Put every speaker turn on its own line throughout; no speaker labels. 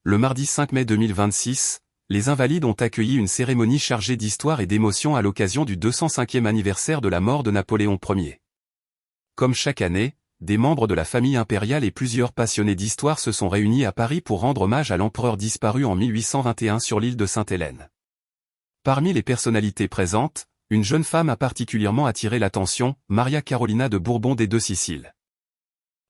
le mardi 5 mai 2026, les Invalides ont accueilli une cérémonie chargée d'histoire et d'émotion à l'occasion du 205e anniversaire de la mort de Napoléon Ier. Comme chaque année, des membres de la famille impériale et plusieurs passionnés d'histoire se sont réunis à Paris pour rendre hommage à l'empereur disparu en 1821 sur l'île de Sainte-Hélène. Parmi les personnalités présentes, une jeune femme a particulièrement attiré l'attention, Maria Carolina de Bourbon des Deux-Siciles.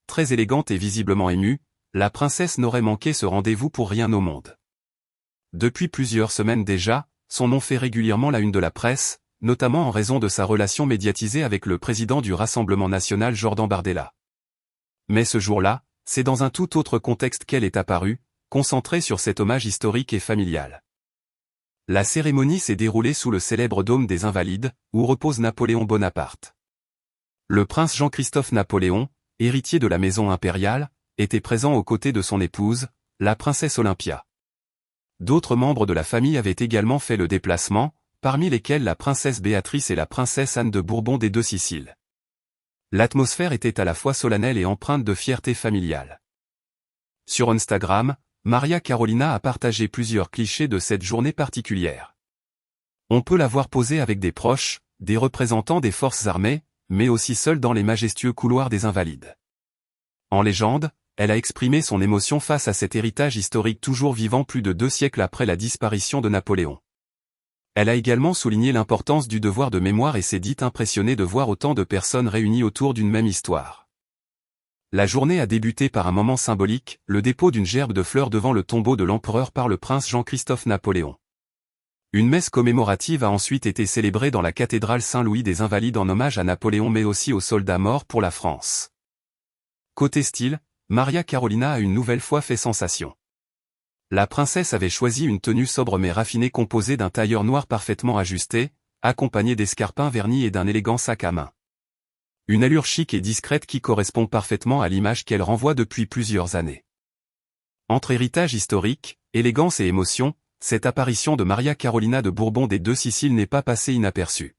Très élégante et visiblement émue, la princesse n'aurait manqué ce rendez-vous pour rien au monde. Depuis plusieurs semaines déjà, son nom fait régulièrement la une de la presse, notamment en raison de sa relation médiatisée avec le président du Rassemblement national Jordan Bardella. Mais ce jour-là, c'est dans un tout autre contexte qu'elle est apparue, concentrée sur cet hommage historique et familial. La cérémonie s'est déroulée sous le célèbre dôme des Invalides, où repose Napoléon Bonaparte. Le prince Jean-Christophe Napoléon, héritier de la maison impériale, était présent aux côtés de son épouse, la princesse Olympia. D'autres membres de la famille avaient également fait le déplacement, parmi lesquels la princesse Béatrice et la princesse Anne de Bourbon des Deux-Siciles. L'atmosphère était à la fois solennelle et empreinte de fierté familiale. Sur Instagram, Maria Carolina a partagé plusieurs clichés de cette journée particulière. On peut la voir poser avec des proches, des représentants des forces armées, mais aussi seule dans les majestueux couloirs des Invalides. En légende, elle a exprimé son émotion face à cet héritage historique toujours vivant plus de 2 siècles après la disparition de Napoléon. Elle a également souligné l'importance du devoir de mémoire et s'est dite impressionnée de voir autant de personnes réunies autour d'une même histoire. La journée a débuté par un moment symbolique, le dépôt d'une gerbe de fleurs devant le tombeau de l'empereur par le prince Jean-Christophe Napoléon. Une messe commémorative a ensuite été célébrée dans la cathédrale Saint-Louis des Invalides en hommage à Napoléon mais aussi aux soldats morts pour la France. Côté style, Maria Carolina a une nouvelle fois fait sensation. La princesse avait choisi une tenue sobre mais raffinée composée d'un tailleur noir parfaitement ajusté, accompagné d'escarpins vernis et d'un élégant sac à main. Une allure chic et discrète qui correspond parfaitement à l'image qu'elle renvoie depuis plusieurs années. Entre héritage historique, élégance et émotion, cette apparition de Maria Carolina de Bourbon des Deux-Siciles n'est pas passée inaperçue.